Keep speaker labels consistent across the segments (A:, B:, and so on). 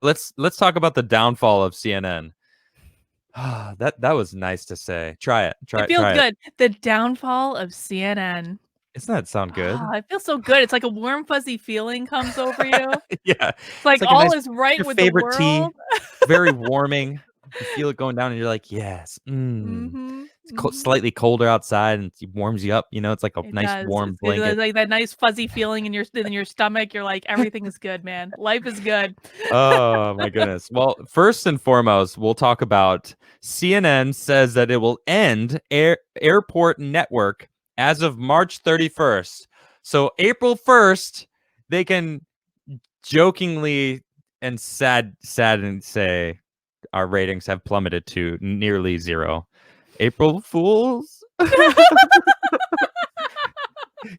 A: let's talk about the downfall of CNN. That was nice to say. Try it.
B: It feels
A: Try it.
B: good. The downfall of CNN.
A: Doesn't that sound
B: Oh,
A: good?
B: it feels so good. It's like a warm, fuzzy feeling comes over you.
A: Yeah.
B: It's
A: It's
B: like
A: like a
B: all
A: nice
B: is right
A: your
B: with the
A: favorite tea,
B: world.
A: very warming. You feel it going down and you're like, "Yes.
B: Mm-hmm.
A: It's
B: Mm-hmm.
A: slightly colder outside and it warms you up, it's like a
B: It
A: nice
B: does.
A: warm
B: It's good.
A: blanket."
B: Like that nice fuzzy feeling in your stomach. You're like, everything is good, man. Life is good.
A: Oh my goodness. Well, first and foremost, we'll talk about CNN says that it will end airport network as of March 31st. So April 1st, they can jokingly and sad and say our ratings have plummeted to nearly zero. April Fools.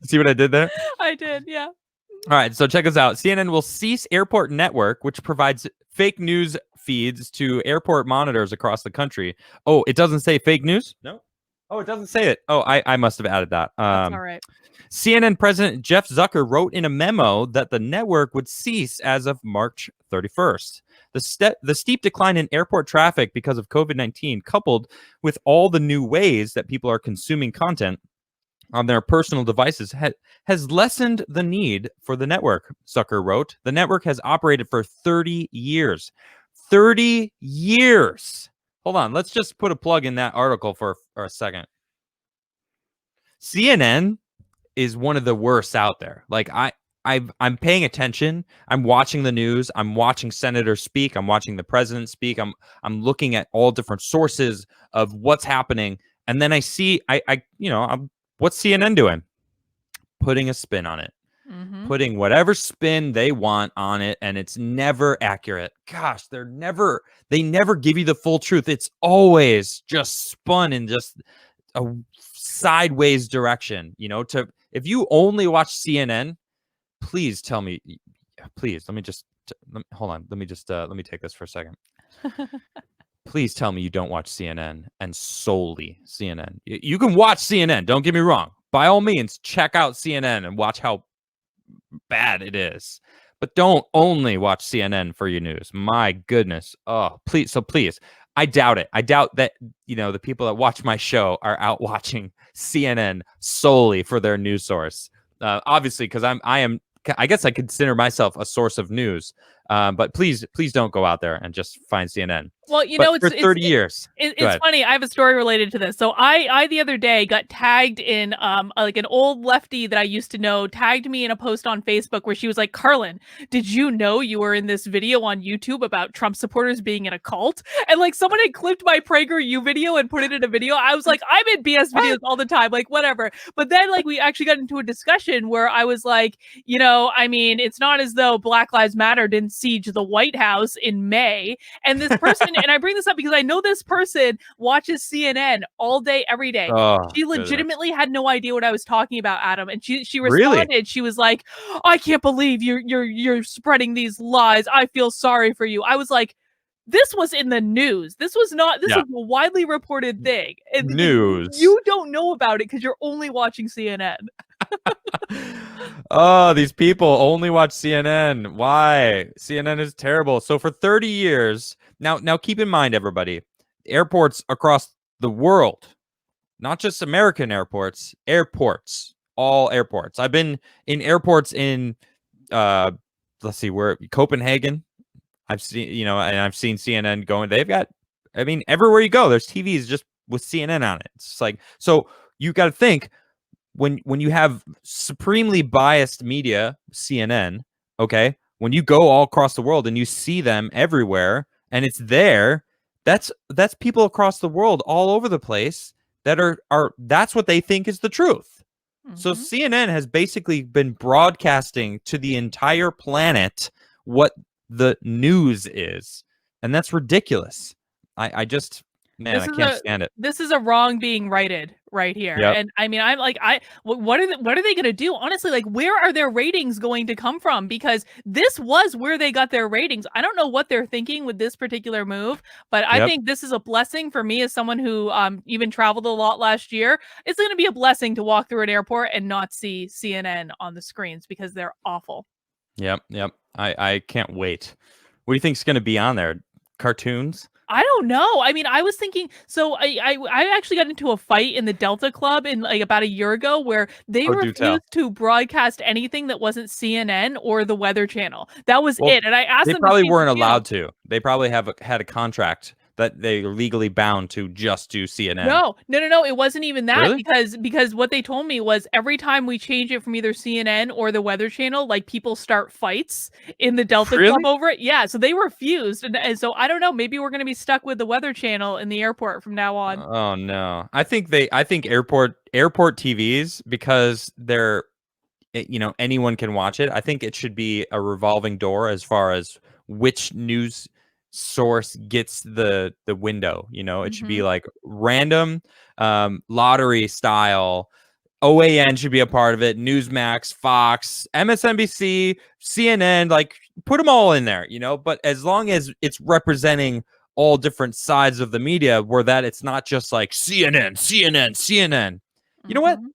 A: See what I did there?
B: I did, yeah.
A: All right, so check us out. CNN will cease airport network, which provides fake news feeds to airport monitors across the country. Oh, it doesn't say fake news? No. Oh, it doesn't say it. Oh, I must have added that.
B: That's all right.
A: CNN President Jeff Zucker wrote in a memo that the network would cease as of March 31st. The steep decline in airport traffic because of COVID-19, coupled with all the new ways that people are consuming content on their personal devices, has lessened the need for the network, Zucker wrote. The network has operated for 30 years. 30 years. Hold on. Let's just put a plug in that article for a second. CNN is one of the worst out there. Like I'm paying attention. I'm watching the news. I'm watching senators speak. I'm watching the president speak. I'm looking at all different sources of what's happening, and then I see what's CNN doing? Putting a spin on it,
B: Mm-hmm.
A: putting whatever spin they want on it, and it's never accurate. Gosh, they never give you the full truth. It's always just spun in just a sideways direction. To if you only watch CNN, please tell me. Please let me just hold on. Let me take this for a second. Please tell me you don't watch CNN and solely CNN. You can watch CNN. Don't get me wrong. By all means, check out CNN and watch how bad it is. But don't only watch CNN for your news. My goodness. Oh, please. So please, I doubt it. I doubt that, the people that watch my show are out watching CNN solely for their news source. Obviously, because I guess I consider myself a source of news. But please don't go out there and just find CNN.
B: Well,
A: But for 30 years, go
B: it's
A: ahead.
B: funny. I have a story related to this. So I the other day got tagged in like an old lefty that I used to know tagged me in a post on Facebook where she was like, "Carlin, did you know you were in this video on YouTube about Trump supporters being in a cult?" And like someone had clipped my PragerU video and put it in a video. I was like, "I'm in BS videos all the time, like whatever." But then like we actually got into a discussion where I was like, I mean, it's not as though Black Lives Matter didn't siege the White House in May. And this person, and I bring this up because I know this person watches CNN all day, every day.
A: Oh,
B: She
A: goodness.
B: legitimately had no idea what I was talking about, Adam. And she
A: Really?
B: responded. She was like, "I can't believe you're spreading these lies. I feel sorry for you." I was like, this was in the news. This was not, this
A: Yeah.
B: was a widely reported thing. And
A: News.
B: you don't know about it because you're only watching CNN.
A: Oh, these people only watch CNN. Why? CNN is terrible. So for 30 years, now keep in mind, everybody, airports across the world, not just American airports, all airports. I've been in airports in let's see, where Copenhagen. I've seen, and I've seen CNN going. They've got, I mean, everywhere you go, there's TVs just with CNN on it. It's like, so you got to think when you have supremely biased media, CNN, okay, when you go all across the world and you see them everywhere and it's there, that's people across the world all over the place that are that's what they think is the truth. So
B: Mm-hmm.
A: CNN has basically been broadcasting to the entire planet what the news is, and that's ridiculous. I just, man,
B: This
A: I
B: is
A: can't
B: a
A: stand it.
B: this is a wrong being righted right here.
A: Yep.
B: And I mean, I'm like, what are they going to do? Honestly, like, where are their ratings going to come from? Because this was where they got their ratings. I don't know what they're thinking with this particular move, but I
A: Yep.
B: think this is a blessing for me as someone who even traveled a lot last year. It's going to be a blessing to walk through an airport and not see CNN on the screens because they're awful.
A: Yep. I can't wait. What do you think's going to be on there? Cartoons?
B: I don't know. I mean, I was thinking. So I actually got into a fight in the Delta Club in like about a year ago where they
A: Oh, do tell.
B: refused to broadcast anything that wasn't CNN or the Weather Channel. That was
A: Well,
B: it. And I asked
A: they
B: them to
A: probably
B: change the
A: weren't
B: channel.
A: allowed to. They probably had a contract that they're legally bound to just do CNN.
B: No, no, no, no. It wasn't even that
A: Really?
B: because what they told me was every time we change it from either CNN or the Weather Channel, like people start fights in the Delta Club
A: Really?
B: over it. Yeah, so they refused, and so I don't know. Maybe we're gonna be stuck with the Weather Channel in the airport from now on.
A: Oh no. I think airport TVs, because they're anyone can watch it. I think it should be a revolving door as far as which news source gets the window. It should be
B: Hmm.
A: like random, lottery style. OAN should be a part of it. Newsmax, Fox, MSNBC, CNN, like put them all in there, but as long as it's representing all different sides of the media, where that it's not just like CNN, CNN, CNN. You know what?
B: Hmm.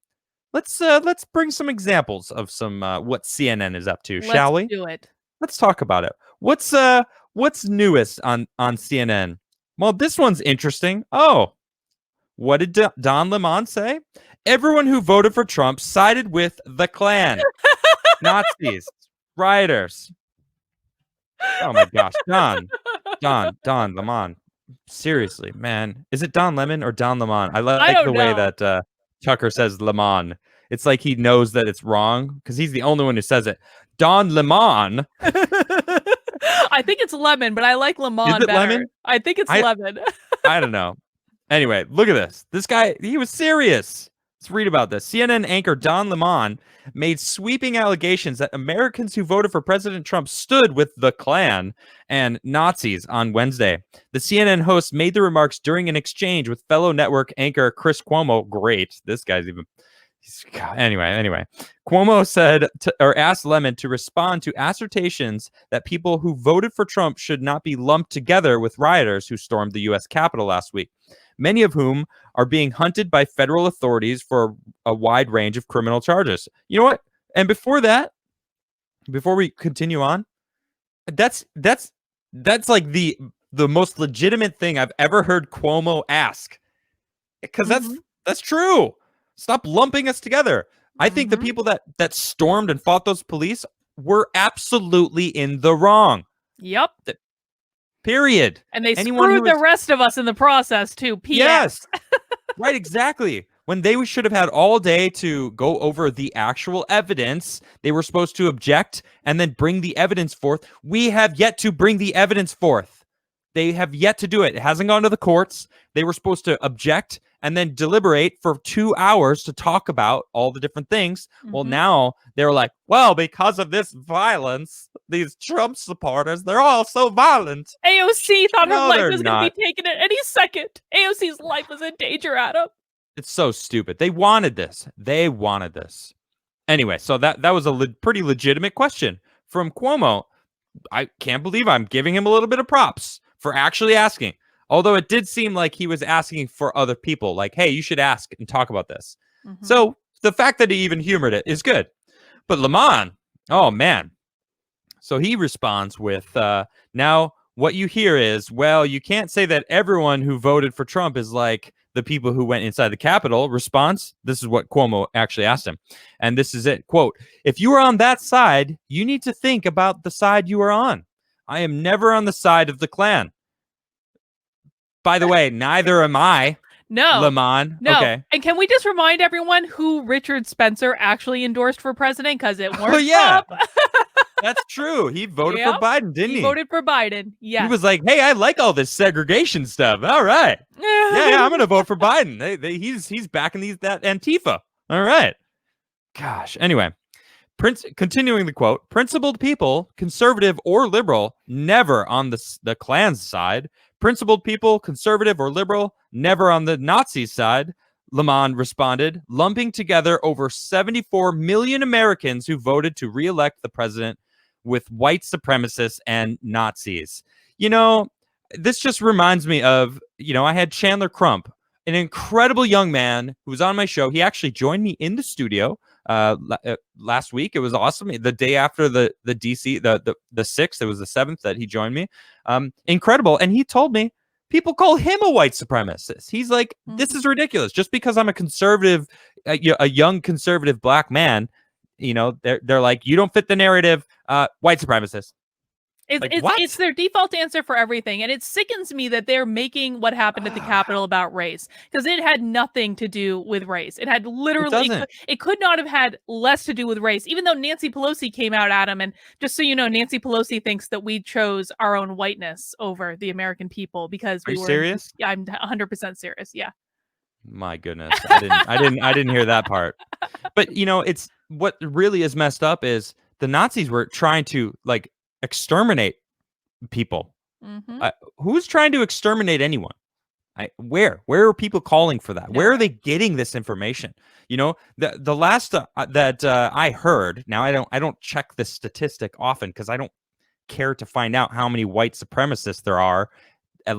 A: Let's bring some examples of some what CNN is up to,
B: Let's
A: shall we?
B: do it.
A: Let's talk about it. What's newest on CNN? Well, this one's interesting. Oh, what did Don Lemon say? Everyone who voted for Trump sided with the Klan, Nazis, rioters. Oh my gosh, Don Lemon. Seriously, man, is it Don Lemon or Don Lemon? I
B: I
A: like
B: don't
A: the way
B: know.
A: that Tucker says Lemon. It's like he knows that it's wrong because he's the only one who says it. Don Lemon.
B: I think it's lemon, but I like
A: Is
B: lemon
A: it
B: better.
A: lemon?
B: I think it's
A: I
B: lemon.
A: I don't know. Anyway, look at this. This guy, he was serious. Let's read about this. CNN anchor Don Lemon made sweeping allegations that Americans who voted for President Trump stood with the Klan and Nazis on Wednesday. The CNN host made the remarks during an exchange with fellow network anchor Chris Cuomo. Great. This guy's even. Anyway, Cuomo said or asked Lemon to respond to assertions that people who voted for Trump should not be lumped together with rioters who stormed the U.S. Capitol last week, many of whom are being hunted by federal authorities for a wide range of criminal charges. You know what? And before we continue on, that's like the most legitimate thing I've ever heard Cuomo ask, because
B: Hmm.
A: that's true. Stop lumping us together. I think the
B: Hmm.
A: people that stormed and fought those police were absolutely in the wrong.
B: Yep.
A: Period.
B: And they
A: Anyone
B: screwed
A: who
B: the
A: is
B: rest of us in the process too.
A: yes,
B: P.S.
A: right, exactly. When they should have had all day to go over the actual evidence, they were supposed to object and then bring the evidence forth. We have yet to bring the evidence forth. They have yet to do it. It hasn't gone to the courts. They were supposed to object and then deliberate for 2 hours to talk about all the different things. Well,
B: Hmm.
A: now they're like, well, because of this violence, these Trump supporters, they're all so violent.
B: AOC thought her
A: No,
B: life
A: they're
B: was going to be
A: not.
B: taken at any second. AOC's life was in danger, Adam.
A: It's so stupid. They wanted this. They wanted this. Anyway, so that was a pretty legitimate question from Cuomo. I can't believe I'm giving him a little bit of props for actually asking. Although it did seem like he was asking for other people, like, hey, you should ask and talk about this.
B: Hmm.
A: So the fact that he even humored it is good. But Lemon, oh man. So he responds with, now what you hear is, well, you can't say that everyone who voted for Trump is like the people who went inside the Capitol. Response, this is what Cuomo actually asked him. And this is it. Quote, if you are on that side, you need to think about the side you are on. I am never on the side of the Klan. By the way, neither am I,
B: No,
A: Lemon.
B: no.
A: Okay.
B: And can we just remind everyone who Richard Spencer actually endorsed for president? Because it
A: Oh,
B: weren't
A: yeah,
B: Trump.
A: that's true. He voted for
B: Yep.
A: Biden, didn't
B: He
A: he?
B: voted for Biden.
A: He
B: Yes.
A: was like, hey, I like all this segregation stuff. All right. Yeah, I'm gonna vote for Biden. He's backing that Antifa. All right. Gosh. Anyway, continuing the quote: principled people, conservative or liberal, never on the Klan's side. Principled people, conservative or liberal, never on the Nazi side. Lemon responded, lumping together over 74 million Americans who voted to re-elect the president with white supremacists and Nazis. This just reminds me of, I had Chandler Crump, an incredible young man who was on my show. He actually joined me in the studio last week. It was awesome. The day after the DC, the 6th, it was the 7th that he joined me. Incredible. And he told me people call him a white supremacist. He's like, this is ridiculous. Just because I'm a conservative, a young conservative black man, they're like, you don't fit the narrative, white supremacist.
B: It's their default answer for everything. And it sickens me that they're making what happened at the Capitol about race, because it had nothing to do with race. It had literally, it could not have had less to do with race, even though Nancy Pelosi came out at him. And just so you know, Nancy Pelosi thinks that we chose our own whiteness over the American people because we were
A: serious?
B: Yeah, I'm 100% serious. Yeah.
A: My goodness. I didn't hear that part. But it's what really is messed up is the Nazis were trying to exterminate people. Who's trying to exterminate anyone? Where are people calling for that? Where are they getting this information? The last that I heard. Now I don't check this statistic often because I don't care to find out how many white supremacists there are, at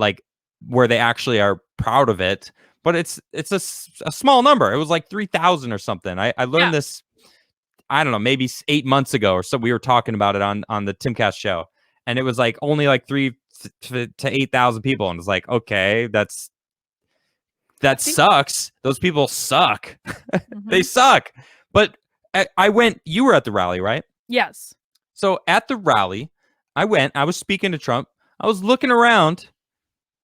A: where they actually are proud of it. But it's a small number. It was like 3,000 or something. I learned this, I don't know, maybe 8 months ago or so. We were talking about it on the Timcast show, and it was only 3,000 to 8,000 people, and it's like, okay, that sucks. Those people suck. They suck. But I went. You were at the rally, right?
B: Yes.
A: So at the rally, I was speaking to Trump. I was looking around,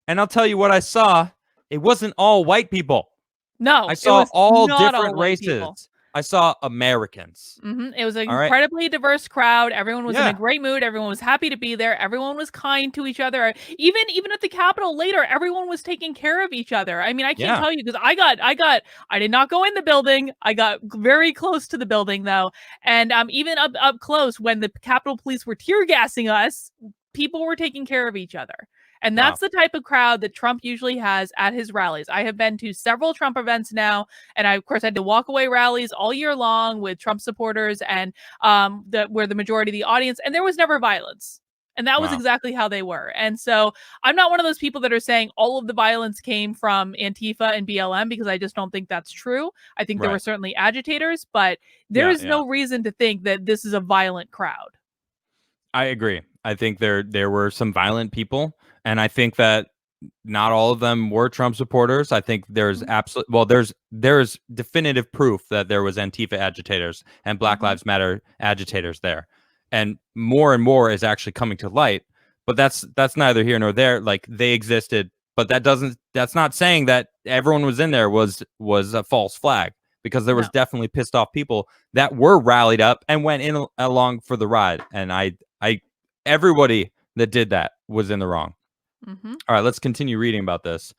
A: and I'll tell you what I saw. It wasn't all white people.
B: No,
A: I saw all different races. People. I saw Americans.
B: It was an incredibly diverse crowd. Everyone was in a great mood. Everyone was happy to be there. Everyone was kind to each other. Even at the Capitol later, everyone was taking care of each other. I mean, I can't tell you, because I did not go in the building. I got very close to the building though, and even up close when the Capitol Police were tear gassing us, people were taking care of each other. And that's the type of crowd that Trump usually has at his rallies. I have been to several Trump events now, and I, of course, had to walk away rallies all year long with Trump supporters, and where the majority of the audience, and there was never violence. And that was exactly how they were. And so I'm not one of those people that are saying all of the violence came from Antifa and BLM, because I just don't think that's true. I think there were certainly agitators, but there is no reason to think that this is a violent crowd.
A: I agree. I think there were some violent people. And I think that not all of them were Trump supporters. I think there's there's definitive proof that there was Antifa agitators and Black Lives Matter agitators there. And more is actually coming to light. But that's neither here nor there. They existed, but that's not saying that everyone was in there was a false flag, because there was definitely pissed off people that were rallied up and went in along for the ride. And everybody that did that was in the wrong. All right, let's continue reading about this.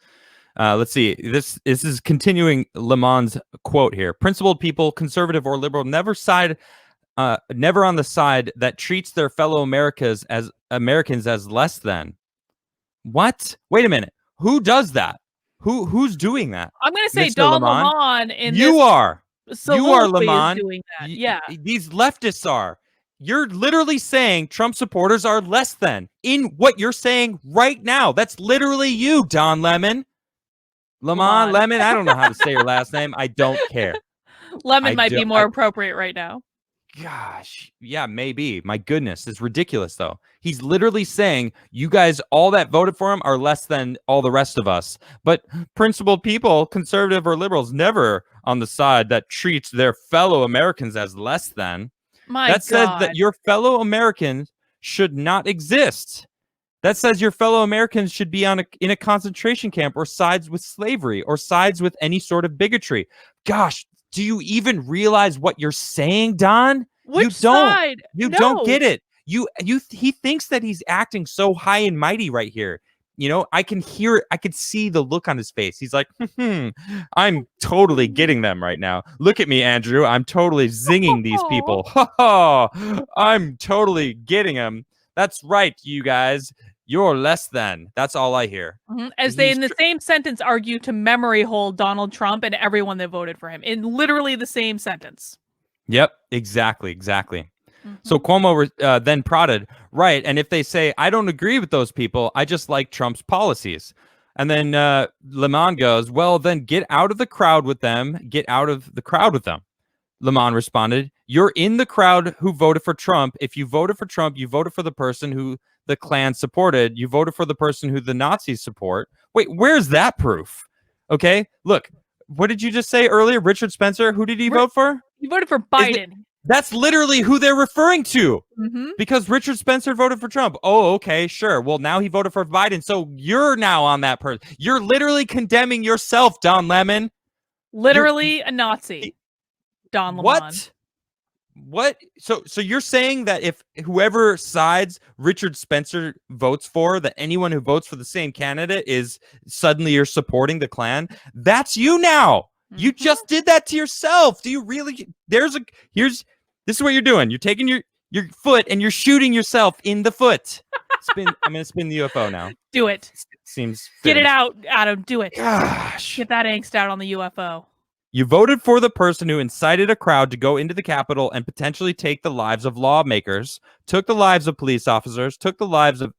A: Let's see. This is continuing Lemon's quote here. Principled people, conservative or liberal, never on the side that treats their fellow Americans as less than. What? Wait a minute. Who does that? Who's doing that?
B: I'm going to say Don Lemon.
A: You are Lemon.
B: Doing that. Yeah.
A: These leftists are. You're literally saying Trump supporters are less than in what you're saying right now. That's literally you, Don Lemon. Lemon. I don't know how to say your last name. I don't care.
B: Lemon might be more appropriate right now.
A: Gosh, yeah, maybe. My goodness, it's ridiculous, though. He's literally saying you guys, all that voted for him, are less than all the rest of us. But principled people, conservative or liberals, never on the side that treats their fellow Americans as less than. That says that your fellow Americans should not exist. That says your fellow Americans should be in a concentration camp, or sides with slavery, or sides with any sort of bigotry. Gosh, do you even realize what you're saying, Don?
B: Which side?
A: You don't get it. He thinks that he's acting so high and mighty right here. I can hear it. I could see the look on his face. He's like, I'm totally getting them right now. Look at me, Andrew. I'm totally zinging these people. I'm totally getting them. That's right, you guys. You're less than. That's all I hear.
B: As they, in the same sentence, argue to memory hold Donald Trump and everyone that voted for him. In literally the same sentence. Yep,
A: exactly. So Cuomo then prodded, right, and if they say, I don't agree with those people, I just like Trump's policies. And then Lemon goes, well, then get out of the crowd with them. Get out of the crowd with them. Lamont responded. You're in the crowd who voted for Trump. If you voted for Trump, you voted for the person who the Klan supported. You voted for the person who the Nazis support. Wait, where's that proof? Okay, look, what did you just say earlier? Richard Spencer, who did he vote for?
B: He voted for Biden.
A: That's literally who they're referring to.
B: Mm-hmm.
A: Because Richard Spencer voted for Trump. Oh, okay, sure. Well, now he voted for Biden. So you're now on that person. You're literally condemning yourself, Don Lemon.
B: Literally a Nazi. Don Lemon.
A: What? So you're saying that if whoever sides Richard Spencer votes for, that anyone who votes for the same candidate is suddenly you're supporting the Klan? That's you now. You just did that to yourself. Do you really? This is what you're doing. You're taking your foot and you're shooting yourself in the foot. I'm gonna spin the UFO now.
B: Do it.
A: Seems
B: get it out, Adam. Do it.
A: Gosh.
B: Get that angst out on the UFO.
A: You voted for the person who incited a crowd to go into the Capitol and potentially take the lives of lawmakers, took the lives of police officers, took the lives of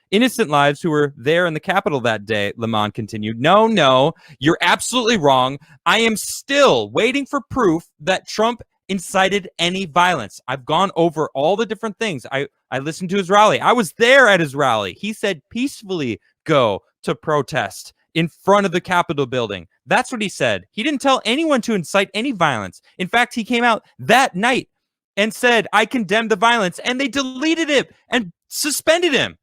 A: innocent lives who were there in the Capitol that day, Lamont continued. No, you're absolutely wrong. I am still waiting for proof that Trump incited any violence. I've gone over all the different things. I listened to his rally. I was there at his rally. He said peacefully go to protest in front of the Capitol building. That's what he said. He didn't tell anyone to incite any violence. In fact, he came out that night and said, I condemn the violence, and they deleted it and suspended him.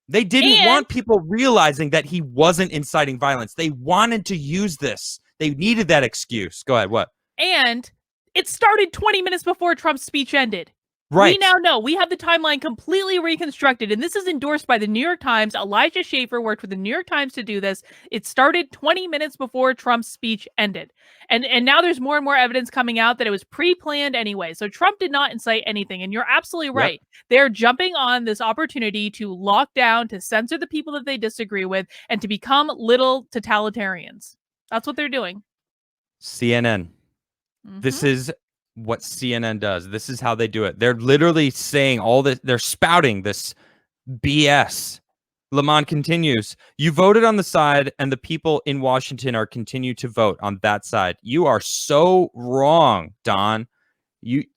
A: They didn't want people realizing that he wasn't inciting violence. They wanted to use this. They needed that excuse. Go ahead. What?
B: And it started 20 minutes before Trump's speech ended.
A: Right.
B: We now know. We have the timeline completely reconstructed, and this is endorsed by the New York Times. Elijah Schaffer worked with the New York Times to do this. It started 20 minutes before Trump's speech ended. And now there's more and more evidence coming out that it was pre-planned anyway. So Trump did not incite anything, and you're absolutely right. Yep. They're jumping on this opportunity to lock down, to censor the people that they disagree with, and to become little totalitarians. That's what they're doing.
A: CNN. This is what CNN does. This is how they do it. They're literally saying all this. They're spouting this BS. Lamont continues. You voted on the side, and the people in Washington are continue to vote on that side. You are so wrong, Don. It's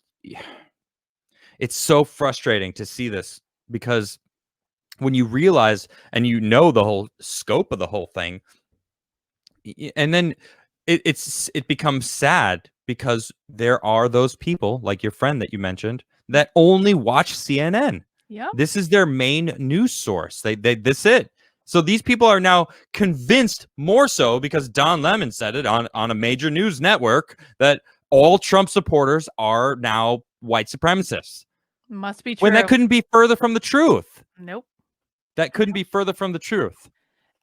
A: so frustrating to see this, because when you realize and you know the whole scope of the whole thing, and then it becomes sad, because there are those people like your friend that you mentioned that only watch CNN.
B: Yeah,
A: this is their main news source. This it. So these people are now convinced, more so because Don Lemon said it on a major news network, that all Trump supporters are now white supremacists.
B: Must be true.
A: When that couldn't be further from the truth.
B: Nope.
A: That couldn't be further from the truth.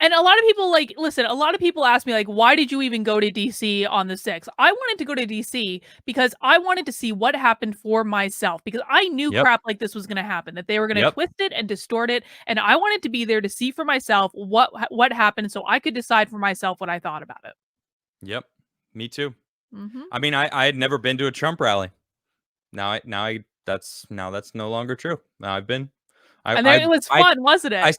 B: And a lot of people listen, a lot of people ask me, why did you even go to DC on the 6th? I wanted to go to DC because I wanted to see what happened for myself, because I knew crap like this was going to happen, that they were going to twist it and distort it. And I wanted to be there to see for myself what happened, so I could decide for myself what I thought about it.
A: Yep. Me too. I mean, I had never been to a Trump rally. That's no longer true. Now I've been.
B: It was fun, wasn't it?
A: I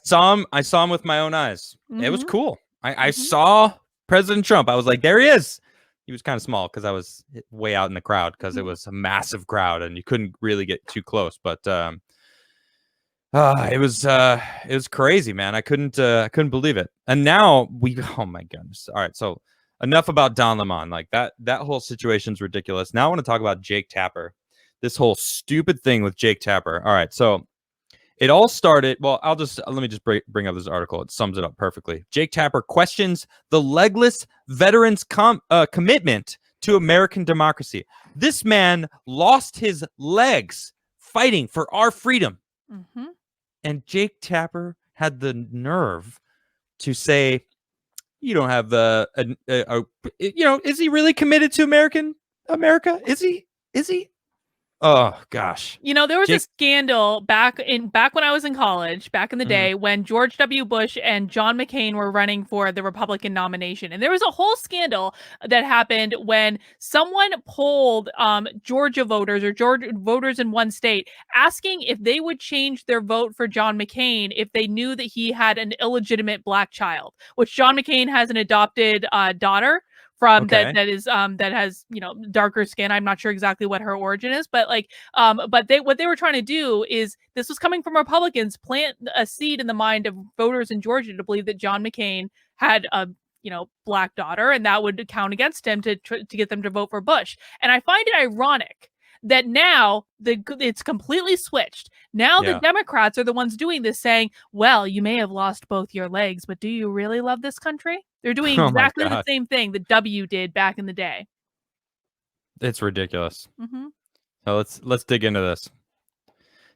A: saw him with my own eyes. It was cool. I saw President Trump. I was like, there he is. He was kind of small because I was way out in the crowd, because it was a massive crowd and you couldn't really get too close. But it was crazy, man. I couldn't believe it. And now oh my goodness. All right, so enough about Don Lemon. Like that whole situation's ridiculous. Now I want to talk about Jake Tapper. This whole stupid thing with Jake Tapper. All right, so it all started. Well, let me just bring up this article. It sums it up perfectly. Jake Tapper questions the legless veterans' commitment to American democracy. This man lost his legs fighting for our freedom. And Jake Tapper had the nerve to say, you don't have is he really committed to America? Is he? Oh gosh.
B: There was a scandal back when I was in college, back in the day, when George W. Bush and John McCain were running for the Republican nomination. And there was a whole scandal that happened when someone polled Georgia voters, or Georgia voters in one state, asking if they would change their vote for John McCain if they knew that he had an illegitimate black child, which John McCain has an adopted daughter from
A: Okay.
B: that has, you know, darker skin. I'm not sure exactly what her origin is, but like but they what they were trying to do is, this was coming from Republicans, plant a seed in the mind of voters in Georgia to believe that John McCain had a, you know, black daughter, and that would count against him to get them to vote for Bush. And I find it ironic that now it's completely switched. Now the
A: Yeah.
B: Democrats are the ones doing this, saying, "Well, you may have lost both your legs, but do you really love this country?" They're doing
A: Oh my
B: exactly the
A: God.
B: same thing that W did back in the day.
A: It's ridiculous.
B: Mhm.
A: So let's dig into this.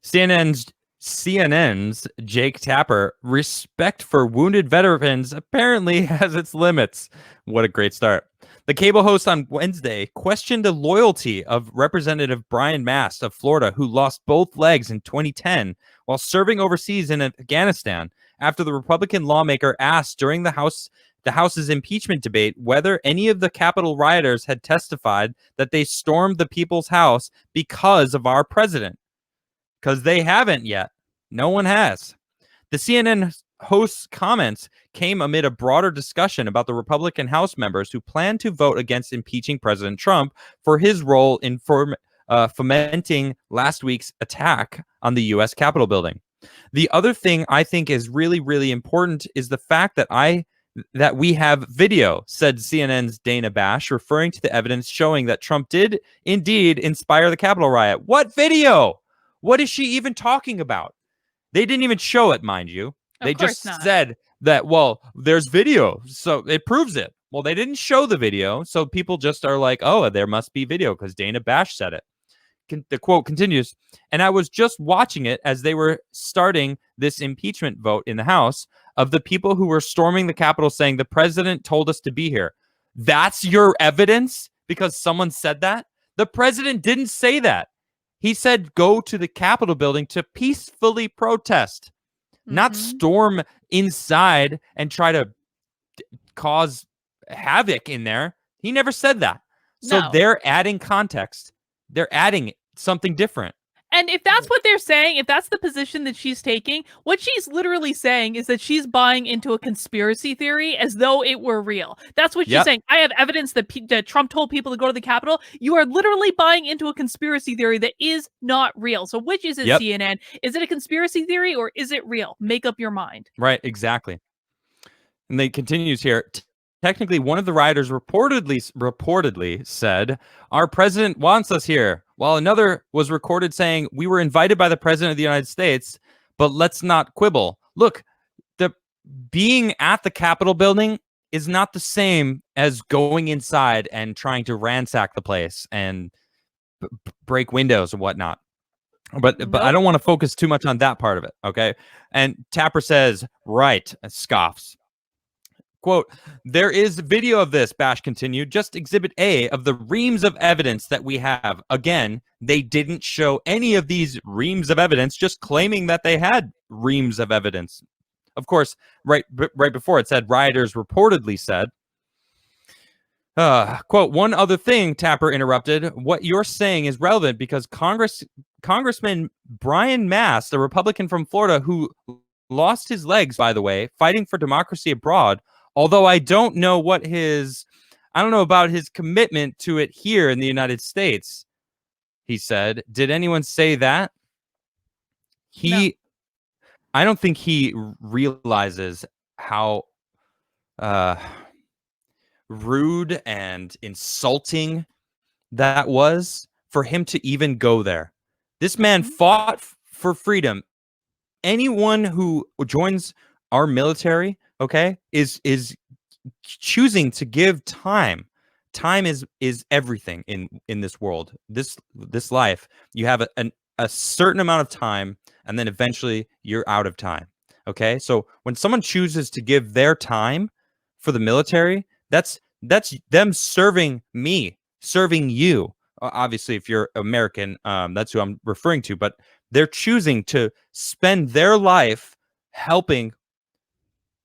A: CNN's CNN's Jake Tapper, respect for wounded veterans apparently has its limits. What a great start. The cable host on Wednesday questioned the loyalty of Representative Brian Mast of Florida, who lost both legs in 2010 while serving overseas in Afghanistan, after the Republican lawmaker asked during the House's impeachment debate whether any of the Capitol rioters had testified that they stormed the people's house because of our president. Because they haven't yet. No one has. The CNN host's comments came amid a broader discussion about the Republican House members who plan to vote against impeaching President Trump for his role in fomenting last week's attack on the U.S. Capitol building. The other thing I think is really, really important is the fact that we have video, said CNN's Dana Bash, referring to the evidence showing that Trump did indeed inspire the Capitol riot. What video? What is she even talking about? They didn't even show it, mind you.
B: Of
A: They
B: course
A: just
B: not.
A: said that, well, there's video, so it proves it. Well, they didn't show the video, so people just are like, oh, there must be video because Dana Bash said it. The quote continues, and I was just watching it as they were starting this impeachment vote in the House of the people who were storming the Capitol saying the president told us to be here. That's your evidence because someone said that? The president didn't say that. He said go to the Capitol building to peacefully protest, not
B: Mhm.
A: storm inside and try to cause havoc in there. He never said that. So
B: No.
A: they're adding context. They're adding something different.
B: And if that's what they're saying, if that's the position that she's taking, what she's literally saying is that she's buying into a conspiracy theory as though it were real. That's what she's
A: Yep.
B: saying. I have evidence that, that Trump told people to go to the Capitol. You are literally buying into a conspiracy theory that is not real. So which is it,
A: Yep.
B: CNN? Is it a conspiracy theory or is it real? Make up your mind.
A: Right. Exactly. And they continues here. Technically, one of the rioters reportedly said, "Our president wants us here," while another was recorded saying, "We were invited by the president of the United States, but let's not quibble." Look, the being at the Capitol building is not the same as going inside and trying to ransack the place and break windows and whatnot. But I
B: Nope.
A: don't want to focus too much on that part of it. Okay. And Tapper says, right, and scoffs. Quote, there is video of this, Bash continued, just exhibit A of the reams of evidence that we have. Again, they didn't show any of these reams of evidence, just claiming that they had reams of evidence. Of course, right before it said rioters reportedly said. Quote, one other thing, Tapper interrupted. What you're saying is relevant because Congressman Brian Mast, a Republican from Florida who lost his legs, by the way, fighting for democracy abroad, although I don't know about his commitment to it here in the United States, he said. Did anyone say that?
B: No.
A: I don't think he realizes how rude and insulting that was for him to even go there. This man
B: Mhm.
A: fought for freedom. Anyone who joins our military, okay, is choosing to give time. Time is everything in this world. This life, you have a certain amount of time, and then eventually you're out of time. Okay, so when someone chooses to give their time for the military, that's them serving me, serving you. Obviously, if you're American, that's who I'm referring to. But they're choosing to spend their life helping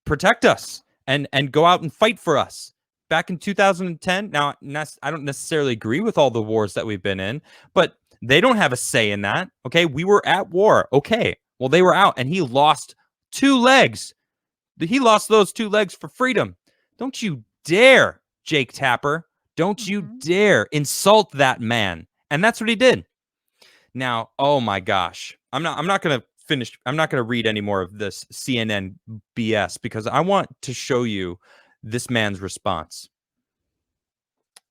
A: protect us and go out and fight for us. Back in 2010, now I don't necessarily agree with all the wars that we've been in, but they don't have a say in that. Okay, we were at war. Okay, well, they were out, and he lost 2 legs. He lost those 2 legs for freedom. Don't you dare Jake Tapper. Don't you
B: Mhm.
A: dare insult that man. And that's what he did. Now, oh my gosh. I'm not going to finish. I'm not going to read any more of this CNN BS because I want to show you this man's response.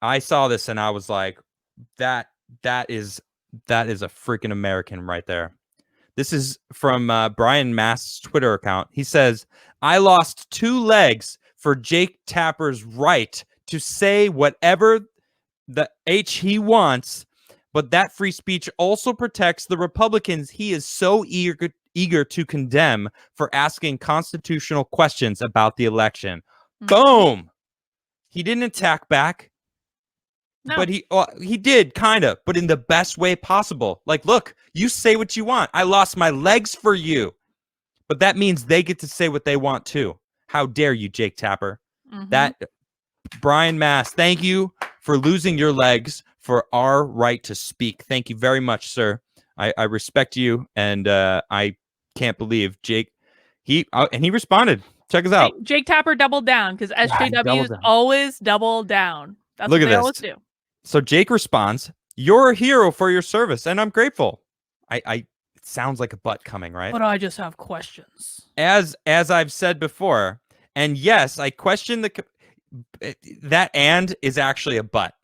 A: I saw this and I was like, that is a freaking American right there. This is from Brian Mast's Twitter account. He says, I lost 2 legs for Jake Tapper's right to say whatever the H he wants, but that free speech also protects the Republicans he is so eager to condemn for asking constitutional questions about the election.
B: Mhm.
A: Boom! He didn't attack back.
B: No.
A: But he did kind of, but in the best way possible. Like, look, you say what you want. I lost my legs for you, but that means they get to say what they want too. How dare you, Jake Tapper?
B: Mhm.
A: That Brian Mast, thank you for losing your legs for our right to speak. Thank you very much, sir. I respect you, and I can't believe Jake. He responded. Check us out.
B: Jake Tapper doubled down because SJWs always double down. That's
A: Look
B: what
A: at
B: they
A: this.
B: always do.
A: So Jake responds, "You're a hero for your service, and I'm grateful." It sounds like a butt coming, right?
B: But I just have questions.
A: As I've said before, and yes, I question that and is actually a butt.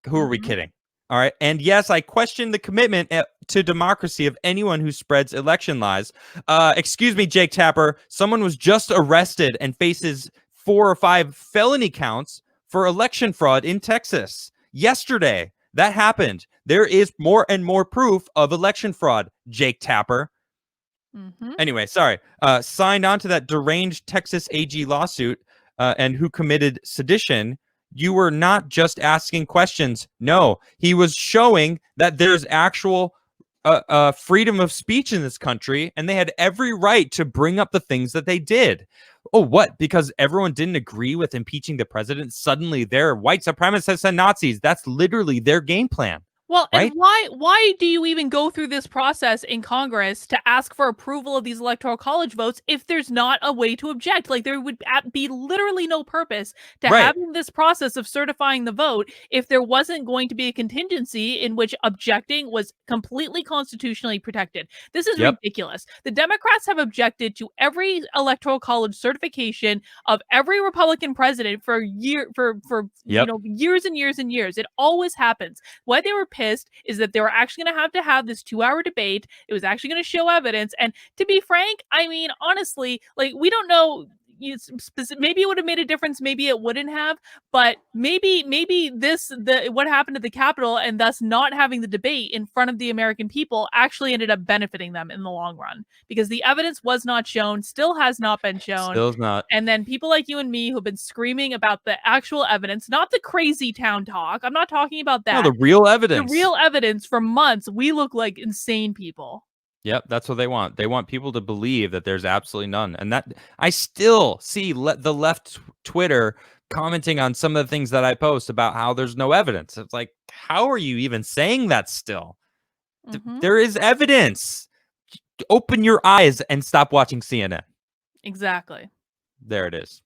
A: Who are we kidding? All right. And yes, I question the commitment to democracy of anyone who spreads election lies. Excuse me, Jake Tapper. Someone was just arrested and faces 4 or 5 felony counts for election fraud in Texas. Yesterday, that happened. There is more and more proof of election fraud, Jake Tapper. Anyway, sorry. Signed on to that deranged Texas AG lawsuit and who committed sedition. You were not just asking questions. No, he was showing that there's actual freedom of speech in this country, and they had every right to bring up the things that they did. Oh, what? Because everyone didn't agree with impeaching the president, suddenly they're white supremacists and Nazis. That's literally their game plan.
B: Well,
A: right?
B: and why do you even go through this process in Congress to ask for approval of these electoral college votes if there's not a way to object? Like there would be literally no purpose to having this process of certifying the vote if there wasn't going to be a contingency in which objecting was completely constitutionally protected. This is ridiculous. The Democrats have objected to every electoral college certification of every Republican president for years and years and years. It always happens. Why they were pissed is that they were actually going to have this 2-hour debate. It was actually going to show evidence. And to be frank, I mean, honestly, like we don't know. Maybe it would have made a difference. Maybe it wouldn't have. But maybe what happened at the Capitol and thus not having the debate in front of the American people actually ended up benefiting them in the long run because the evidence was not shown, still has not been shown.
A: Still not.
B: And then people like you and me who've been screaming about the actual evidence, not the crazy town talk. I'm not talking about that.
A: No, the real evidence.
B: The real evidence for months. We look like insane people.
A: Yep, that's what they want. They want people to believe that there's absolutely none. And that I still see the left Twitter commenting on some of the things that I post about how there's no evidence. It's like, how are you even saying that still? There is evidence. Open your eyes and stop watching CNN.
B: Exactly.
A: There it is.